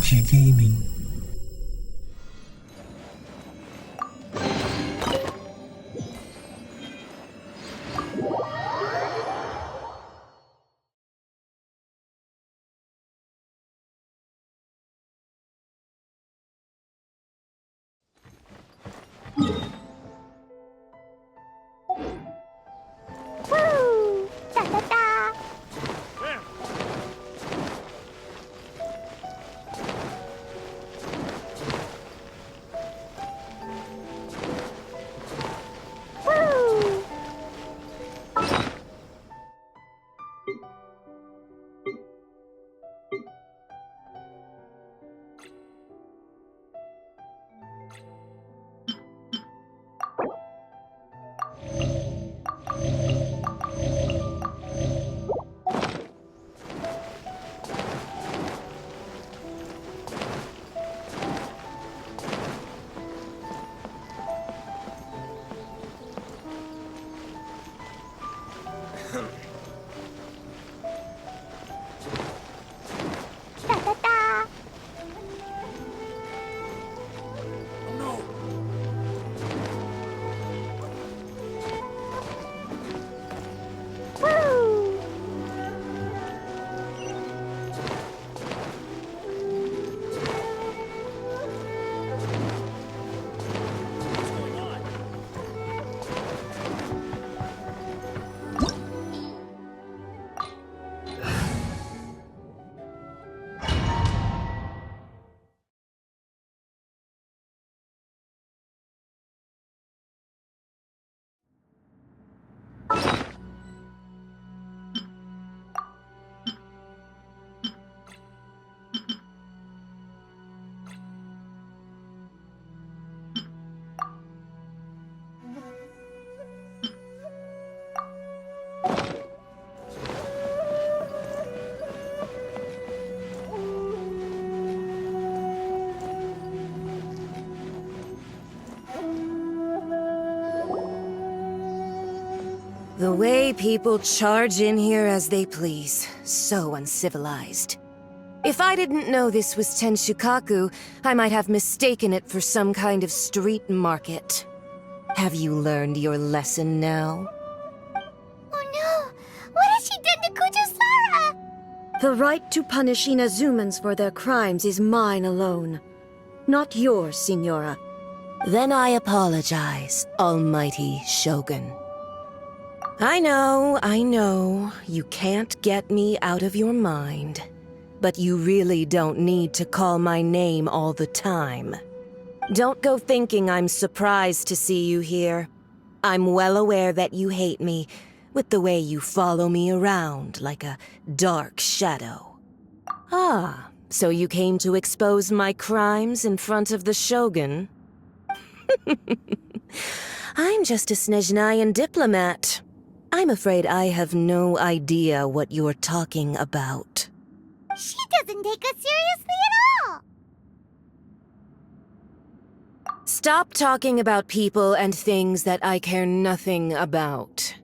Archie Gaming. Woo! Da da da! Woo! Da da da! Woo! The way people charge in here as they please. So uncivilized. If I didn't know this was Tenshukaku, I might have mistaken it for some kind of street market. Have you learned your lesson now? Oh no! What has she done to Kujusara? The right to punish Inazumans for their crimes is mine alone. Not yours, Signora. Then I apologize, Almighty Shogun. I know, you can't get me out of your mind. But you really don't need to call my name all the time. Don't go thinking I'm surprised to see you here. I'm well aware that you hate me, with the way you follow me around like a dark shadow. Ah, so you came to expose my crimes in front of the Shogun? I'm just a Snezhnayan diplomat. I'm afraid I have no idea what you're talking about. She doesn't take us seriously at all! Stop talking about people and things that I care nothing about.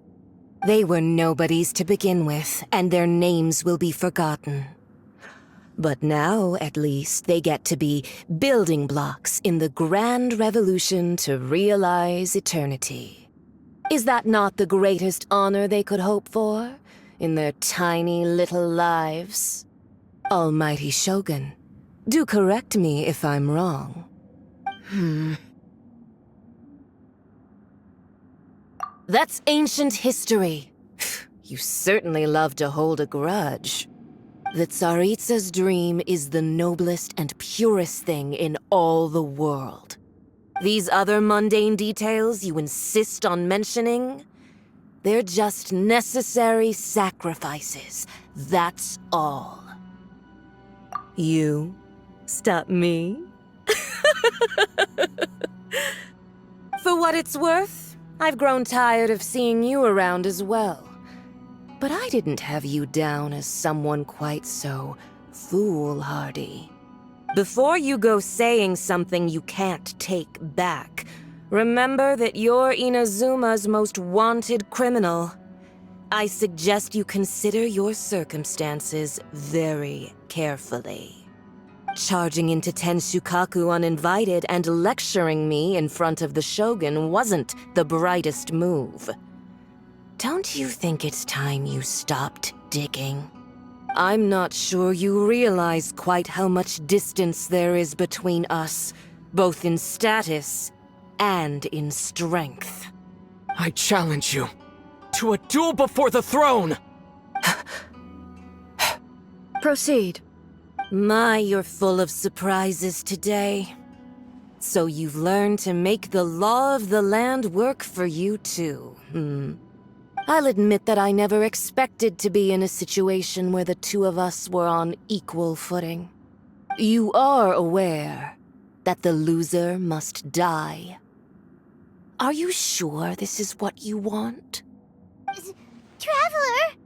They were nobodies to begin with, and their names will be forgotten. But now, at least, they get to be building blocks in the grand revolution to realize eternity. Is that not the greatest honor they could hope for, in their tiny little lives? Almighty Shogun, do correct me if I'm wrong. That's ancient history. You certainly love to hold a grudge. The Tsaritsa's dream is the noblest and purest thing in all the world. These other mundane details you insist on mentioning, they're just necessary sacrifices, that's all. You stop me? For what it's worth, I've grown tired of seeing you around as well. But I didn't have you down as someone quite so foolhardy. Before you go saying something you can't take back, remember that you're Inazuma's most wanted criminal. I suggest you consider your circumstances very carefully. Charging into Tenshukaku uninvited and lecturing me in front of the Shogun wasn't the brightest move. Don't you think it's time you stopped digging? I'm not sure you realize quite how much distance there is between us, both in status and in strength. I challenge you to a duel before the throne! Proceed. My, you're full of surprises today. So you've learned to make the law of the land work for you too, I'll admit that I never expected to be in a situation where the two of us were on equal footing. You are aware that the loser must die. Are you sure this is what you want? Traveler!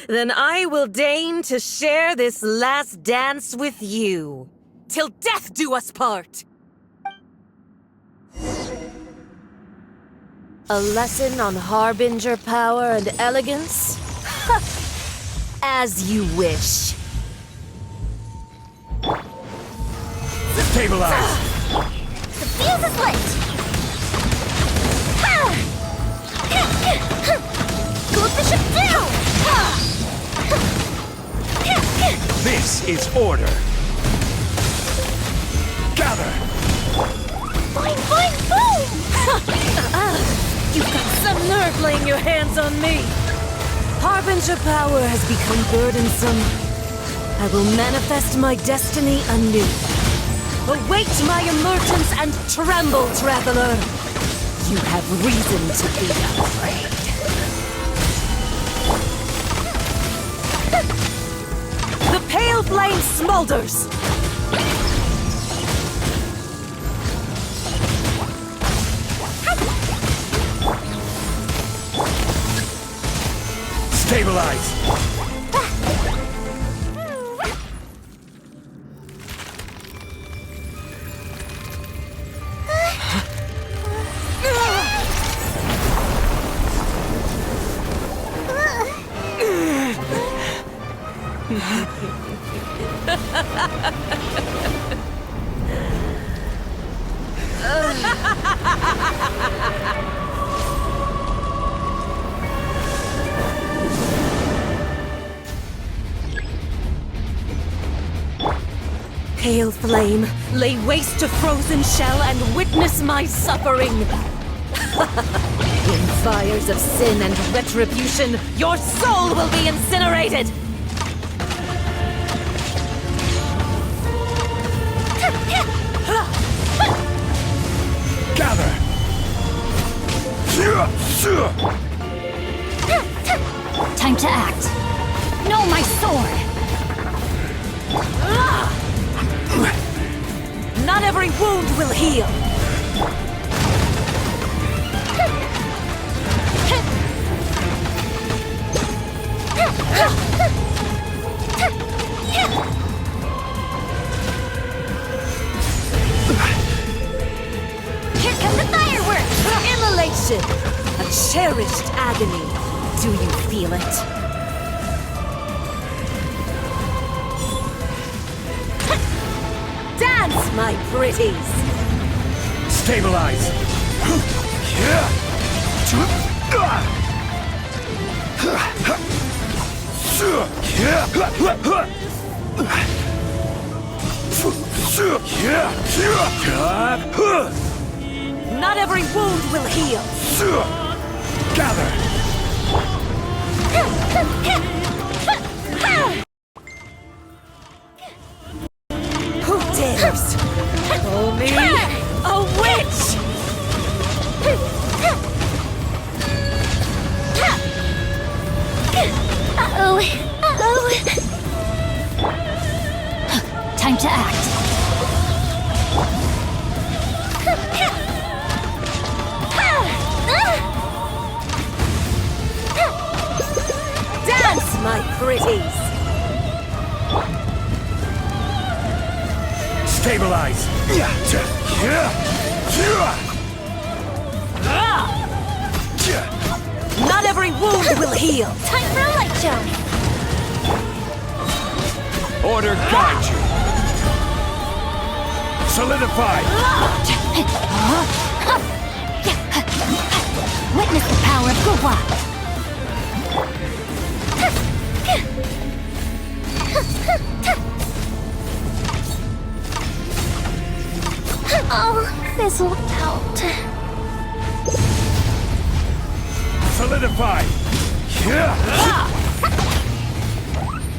Then I will deign to share this last dance with you. Till death do us part! A lesson on harbinger power and elegance? As you wish. Stabilize! The fuse is lit! Cool bishop down! This is order! Gather! Boing, boing, boom! You've got some nerve laying your hands on me. Harbinger power has become burdensome. I will manifest my destiny anew. Await my emergence and tremble, traveler. You have reason to be afraid. The pale flame smolders. Stabilize! Pale flame, lay waste to frozen shell and witness my suffering. In fires of sin and retribution, your soul will be incinerated! Gather! Time to act. No, my sword! Not every wound will heal! Here come the fireworks! Immolation! A cherished agony. Do you feel it? Dance, my pretties! Stabilize! Not every wound will heal! Gather! Who dares call me a witch? Uh-oh. Uh-oh. Time to act. Dance, my pretties! Stabilize! Not every wound will heal! Time for a light show. Order guide you. Solidify. Witness the power of Kazuha. Oh, fizzled out. Solidify.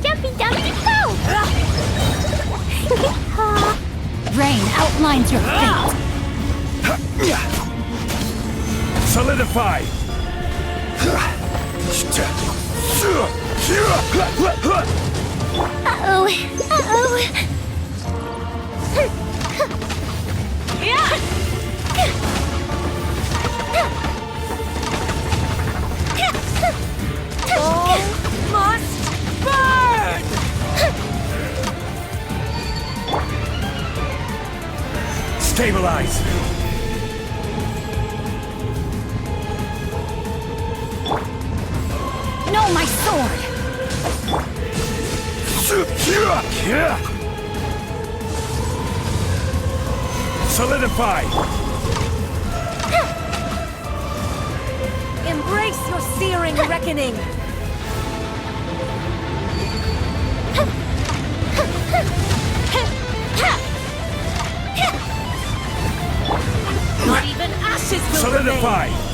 Jumpy, jumpy, go! Rain outlines your fate. Solidify. Uh-oh. Uh-oh. All must burn! Stabilize. No, my sword! Solidify. Embrace your searing reckoning! Not even ashes will Solidify. remain!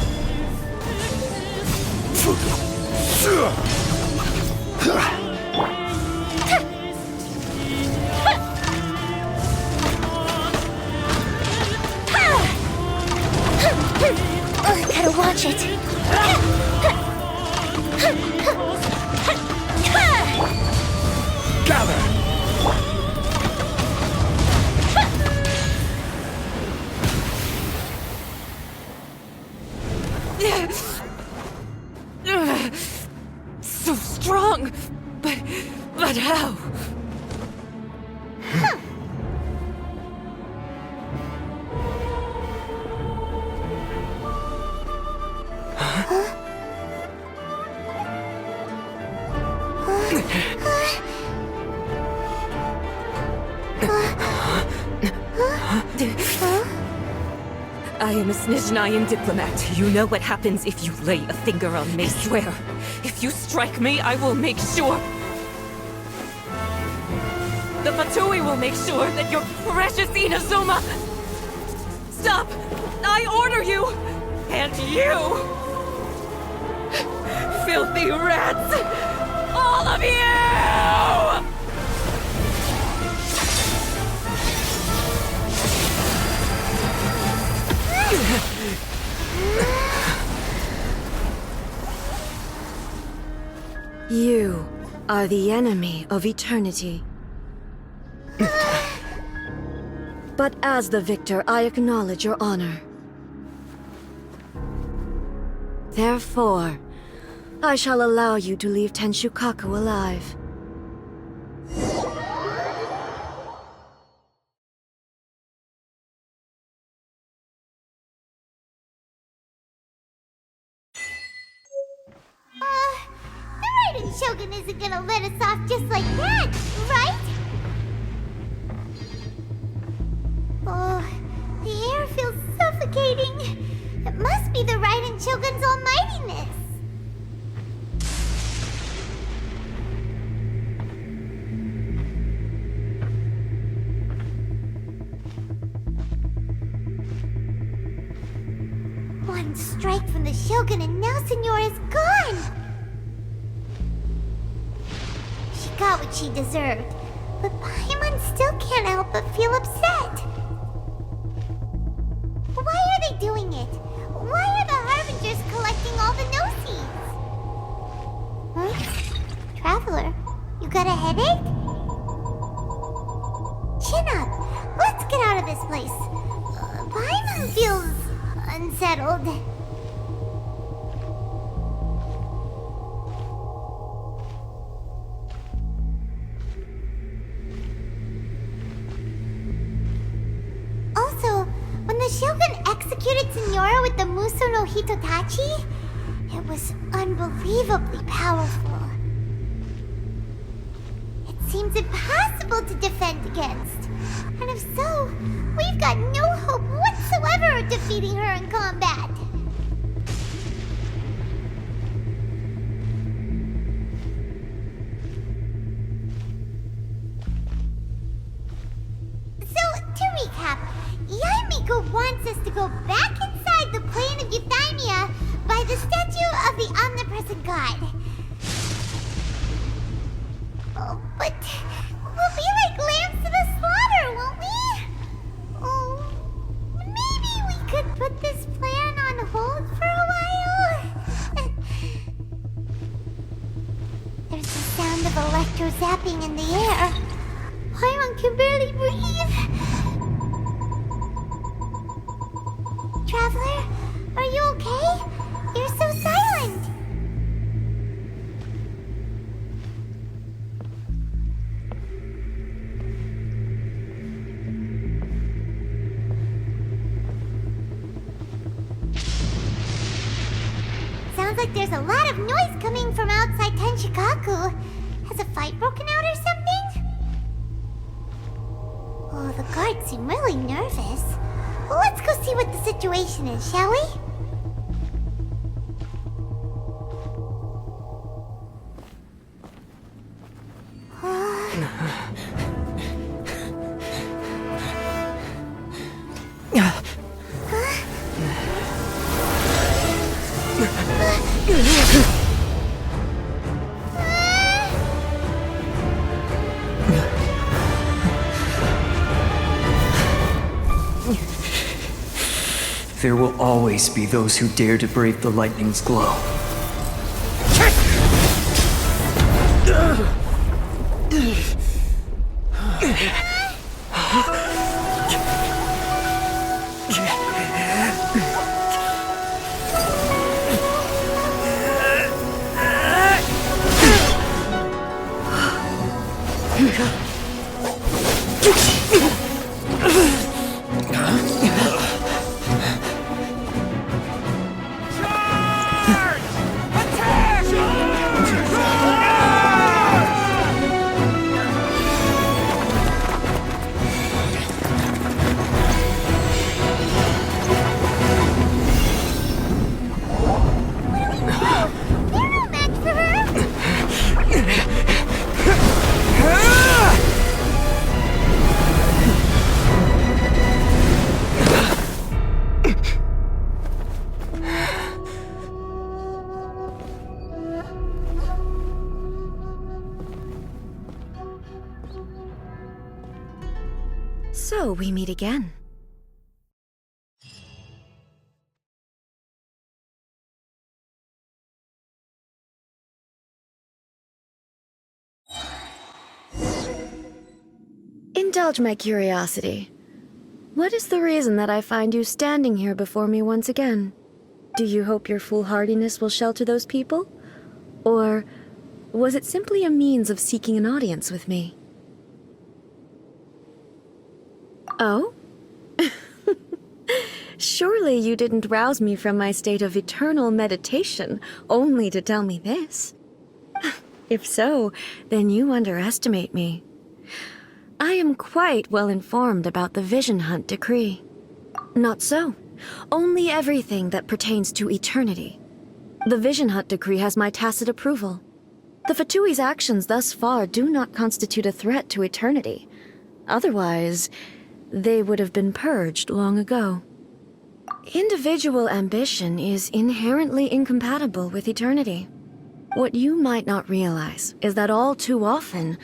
Gotta watch it. Gather. So strong! But how? I am a Snezhnayan diplomat. You know what happens if you lay a finger on me. Swear, if you strike me, I will make sure... The Fatui will make sure that your precious Inazuma... Stop! I order you! And you! Filthy rats! All of you! You are the enemy of eternity. But as the victor, I acknowledge your honor. Therefore, I shall allow you to leave Tenshukaku alive. The Raiden Shogun isn't gonna let us off just like that, right? Oh, the air feels suffocating. It must be the Raiden Shogun's almightiness. One strike from the Shogun and now Signora's gone! She got what she deserved, but Paimon still can't help but feel upset. Why are they doing it? Why are the Harbingers collecting all the no-seeds? Huh? Traveler, you got a headache? Chin up! Let's get out of this place. Paimon feels... unsettled. Also, when the Shogun executed Signora with the Muso no Hitotachi, it was unbelievably powerful. It seems impossible to defend against. And if so, we've got no hope whatsoever of defeating her in combat. So, to recap, Yae Miko wants us to go back inside the plane of Euthymia by the statue of the omnipresent god. Oh, but we'll be like lambs to the slaughter, won't we? Oh, maybe we could put this plan on hold for a while? There's the sound of electro zapping in the air. Paimon can barely breathe. Traveler, are you okay? You're so silent. Sounds like there's a lot of noise coming from outside Tenshikaku. Has a fight broken out or something? Oh, the guards seem really nervous. Well, let's go see what the situation is, shall we? There will always be those who dare to brave the lightning's glow. So we meet again. Indulge my curiosity. What is the reason that I find you standing here before me once again? Do you hope your foolhardiness will shelter those people? Or was it simply a means of seeking an audience with me? Oh? Surely you didn't rouse me from my state of eternal meditation only to tell me this. If so, then you underestimate me. I am quite well informed about the Vision Hunt decree. Not so. Only everything that pertains to eternity. The Vision Hunt decree has my tacit approval. The Fatui's actions thus far do not constitute a threat to eternity. Otherwise, they would have been purged long ago. Individual ambition is inherently incompatible with eternity. What you might not realize is that all too often,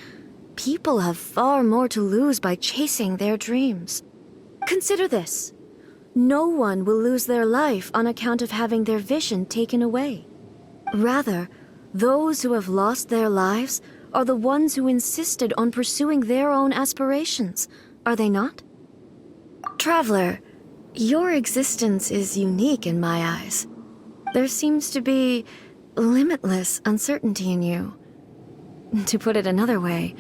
people have far more to lose by chasing their dreams. Consider this. No one will lose their life on account of having their vision taken away. Rather, those who have lost their lives are the ones who insisted on pursuing their own aspirations, are they not? Traveler, your existence is unique in my eyes. There seems to be limitless uncertainty in you. To put it another way,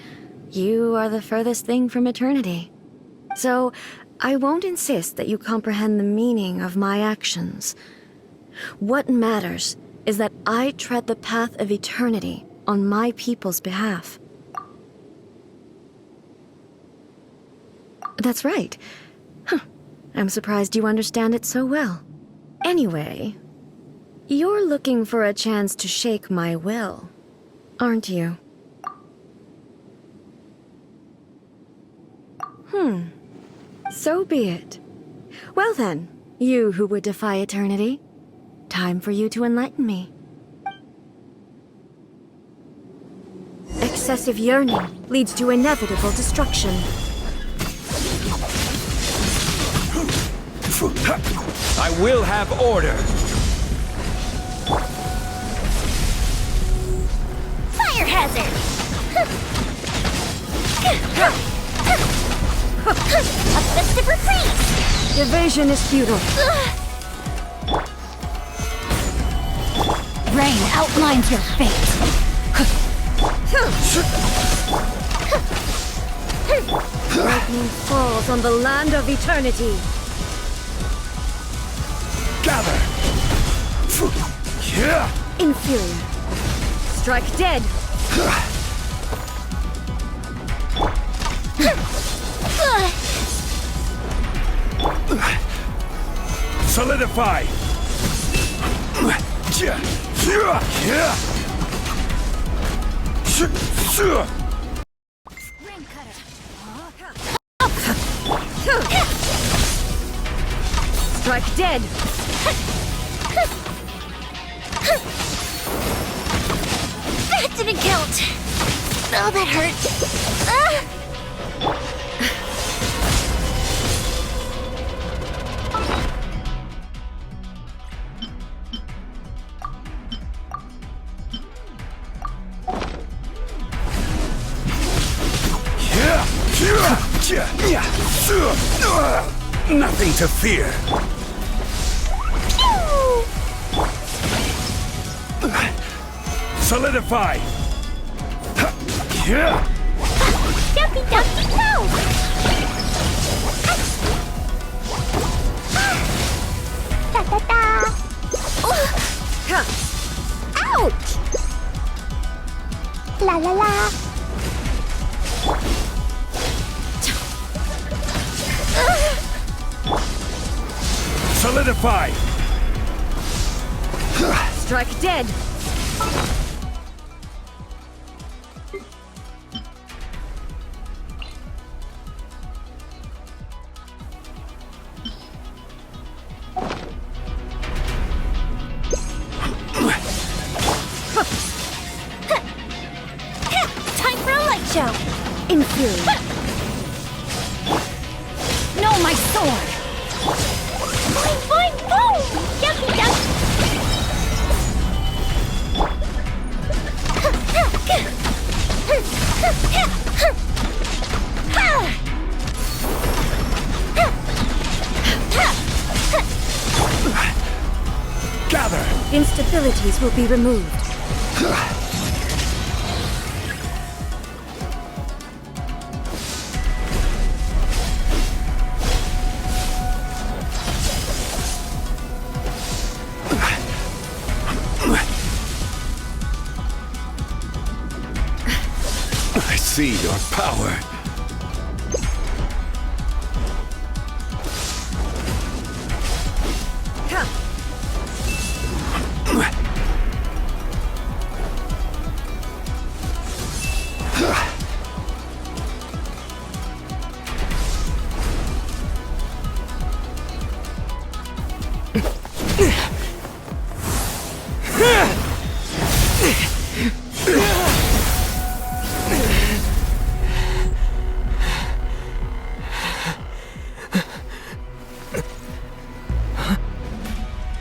you are the furthest thing from eternity. So, I won't insist that you comprehend the meaning of my actions. What matters is that I tread the path of eternity on my people's behalf. That's right. Huh. I'm surprised you understand it so well. Anyway, you're looking for a chance to shake my will, aren't you? So be it. Well then, you who would defy eternity, time for you to enlighten me. Excessive yearning leads to inevitable destruction. I will have order. Fire hazard! A festive retreat! Evasion is futile. Rain outlines your fate. Lightning falls on the land of eternity. Gather. Inferior. Strike dead. Solidify. Strike dead. That didn't count. Oh, that hurt. Nothing to fear. Solidify. Dumpy dumpy go! Da da da! Ouch! La la la! Solidify. Strike dead. Time for a light show! Inferior. No, my sword! Boing, boing, boom! Yucky, yuck! Gather. Instabilities will be removed. I see your power.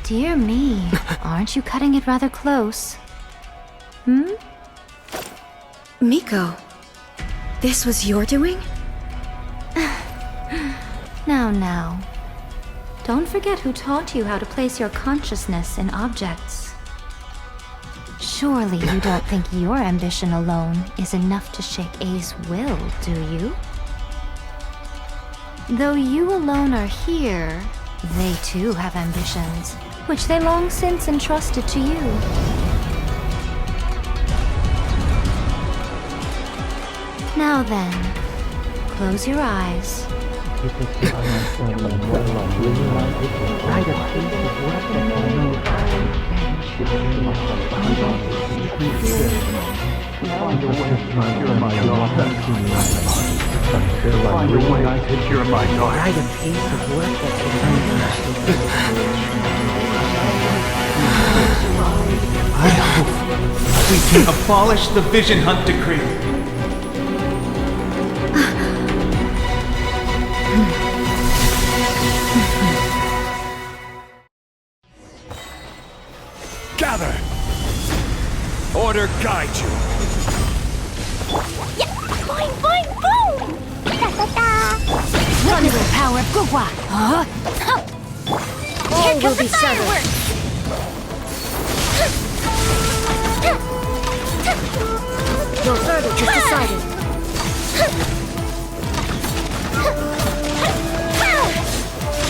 Dear me, aren't you cutting it rather close? Miko, this was your doing? Now. Don't forget who taught you how to place your consciousness in objects. Surely you don't think your ambition alone is enough to shake A's will, do you? Though you alone are here, they too have ambitions, which they long since entrusted to you. Now then, close your eyes I hope we can abolish the Vision Hunt Decree. Gather! Order guide you! Yeah! Boing, boing, boom! Da-da-da! Thunderbolt power of Gugwa! Huh? Here will comes the be settled. fireworks! Your verdict is decided.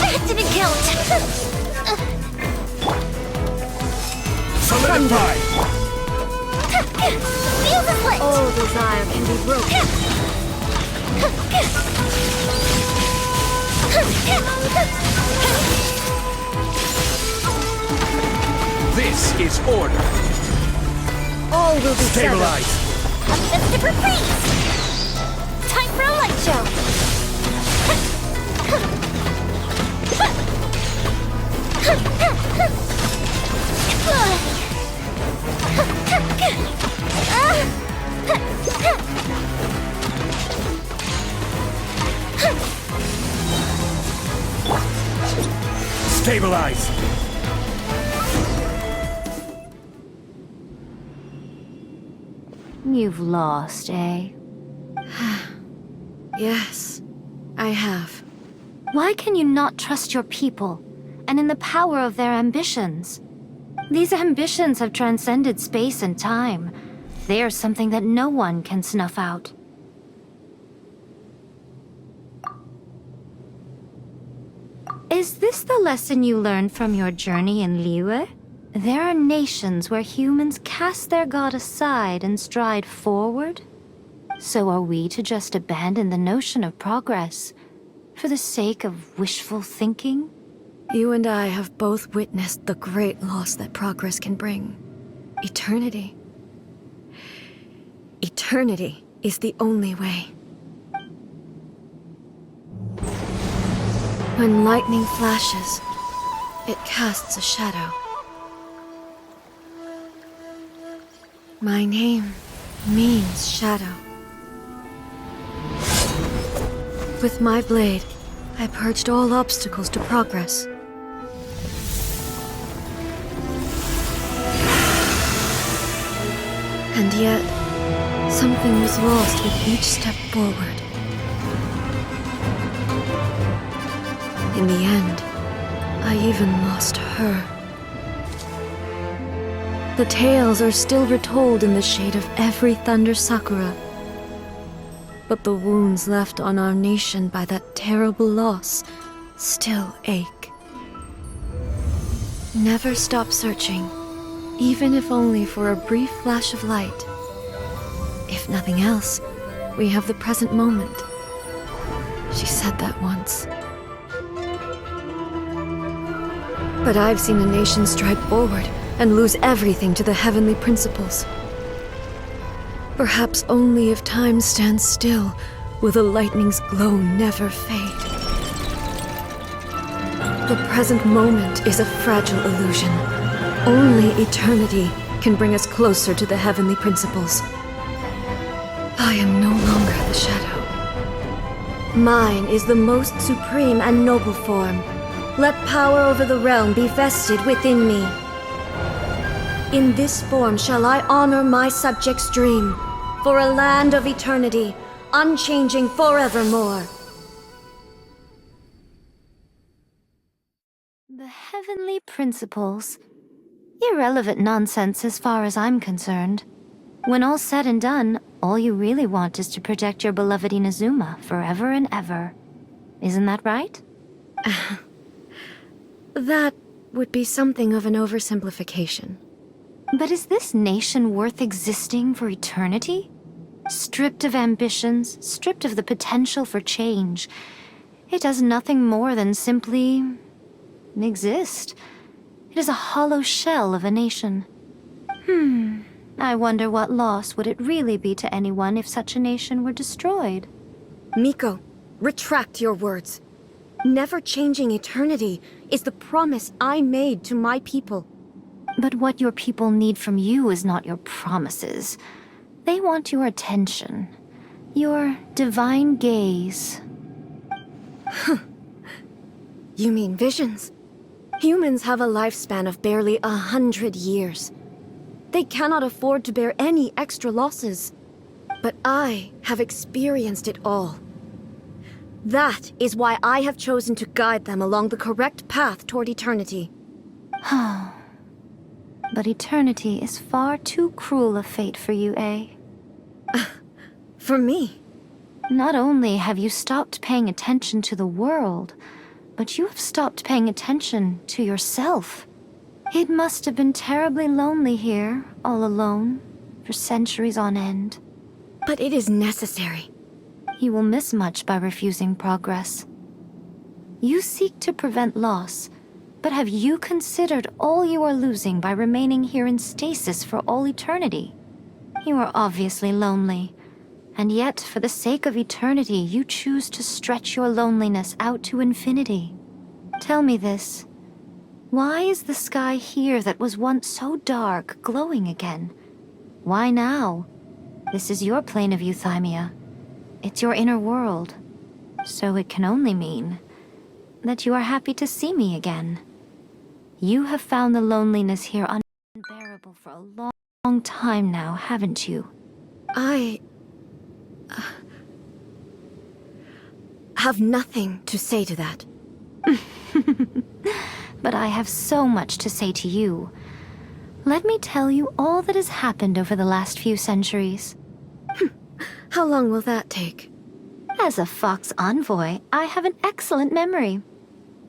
That didn't count! Solidify! Feel the split! All desire can be broken. This is order! All will be settled. Stabilize! A festive reprise! Time for a light show! Stabilize! You've lost, eh? Yes, I have. Why can you not trust your people, and in the power of their ambitions? These ambitions have transcended space and time. They are something that no one can snuff out. Is this the lesson you learned from your journey in Liyue? There are nations where humans cast their god aside and stride forward? So are we to just abandon the notion of progress for the sake of wishful thinking? You and I have both witnessed the great loss that progress can bring. Eternity. Eternity is the only way. When lightning flashes, it casts a shadow. My name means shadow. With my blade, I purged all obstacles to progress. And yet, something was lost with each step forward. In the end, I even lost her. The tales are still retold in the shade of every Thunder Sakura. But the wounds left on our nation by that terrible loss still ache. Never stop searching, even if only for a brief flash of light. If nothing else, we have the present moment. She said that once. But I've seen a nation stride forward and lose everything to the heavenly principles. Perhaps only if time stands still will the lightning's glow never fade. The present moment is a fragile illusion. Only eternity can bring us closer to the heavenly principles. I am no longer the shadow. Mine is the most supreme and noble form. Let power over the realm be vested within me. In this form shall I honor my subjects' dream, for a land of eternity, unchanging forevermore. The heavenly principles. Irrelevant nonsense as far as I'm concerned. When all's said and done, all you really want is to protect your beloved Inazuma forever and ever. Isn't that right? That would be something of an oversimplification. But is this nation worth existing for eternity? Stripped of ambitions, stripped of the potential for change. It does nothing more than simply exist. It is a hollow shell of a nation. I wonder what loss would it really be to anyone if such a nation were destroyed. Miko, retract your words. Never changing eternity is the promise I made to my people. But what your people need from you is not your promises. They want your attention. Your divine gaze. You mean visions? Humans have a lifespan of barely 100 years. They cannot afford to bear any extra losses. But I have experienced it all. That is why I have chosen to guide them along the correct path toward eternity. But eternity is far too cruel a fate for you, eh? For me? Not only have you stopped paying attention to the world, but you have stopped paying attention to yourself. It must have been terribly lonely here, all alone, for centuries on end. But it is necessary. You will miss much by refusing progress. You seek to prevent loss, but have you considered all you are losing by remaining here in stasis for all eternity? You are obviously lonely, and yet for the sake of eternity you choose to stretch your loneliness out to infinity. Tell me this. Why is the sky here that was once so dark glowing again? Why now? This is your plane of euthymia. It's your inner world. So it can only mean that you are happy to see me again. You have found the loneliness here unbearable for a long time now, haven't you? I have nothing to say to that. But I have so much to say to you. Let me tell you all that has happened over the last few centuries. How long will that take? As a Fox envoy, I have an excellent memory.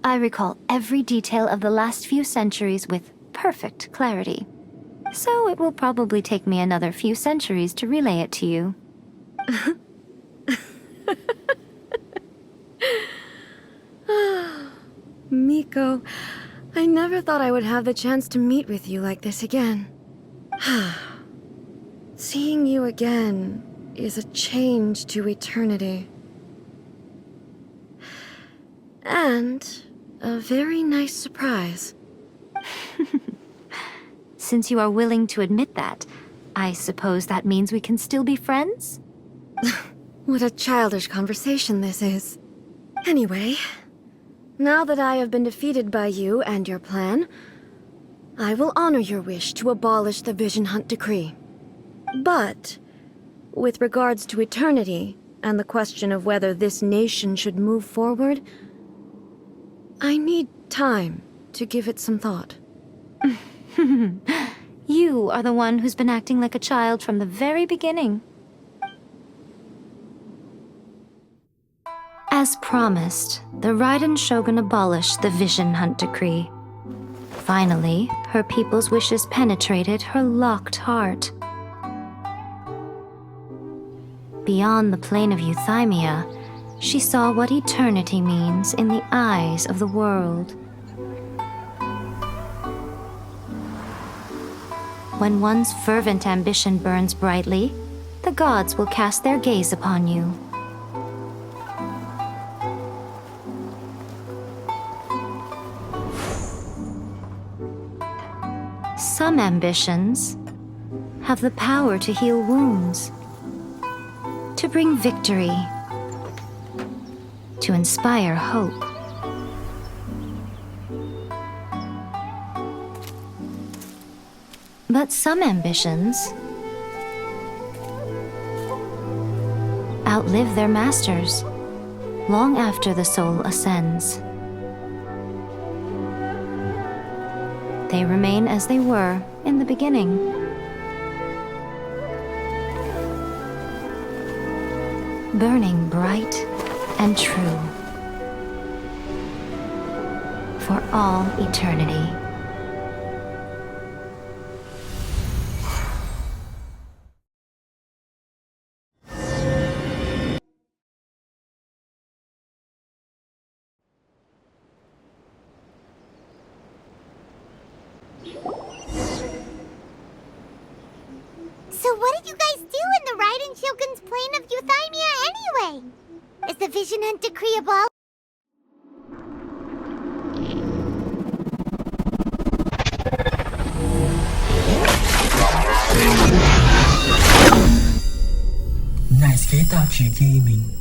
I recall every detail of the last few centuries with perfect clarity. So it will probably take me another few centuries to relay it to you. Miko, I never thought I would have the chance to meet with you like this again. Seeing you again is a change to eternity. And a very nice surprise. Since you are willing to admit that, I suppose that means we can still be friends? What a childish conversation this is. Anyway, now that I have been defeated by you and your plan, I will honor your wish to abolish the Vision Hunt Decree. But, with regards to eternity, and the question of whether this nation should move forward, I need time to give it some thought. You are the one who's been acting like a child from the very beginning. As promised, the Raiden Shogun abolished the Vision Hunt Decree. Finally, her people's wishes penetrated her locked heart. Beyond the plane of euthymia, she saw what eternity means in the eyes of the world. When one's fervent ambition burns brightly, the gods will cast their gaze upon you. Some ambitions have the power to heal wounds, to bring victory, to inspire hope. But some ambitions outlive their masters long after the soul ascends. They remain as they were in the beginning. Burning bright and true for all eternity. So what did you guys do in the Raiden Shogun's plane of Euthymia anyway? Is the Vision Hunt decree a Baal? Nice Gaming.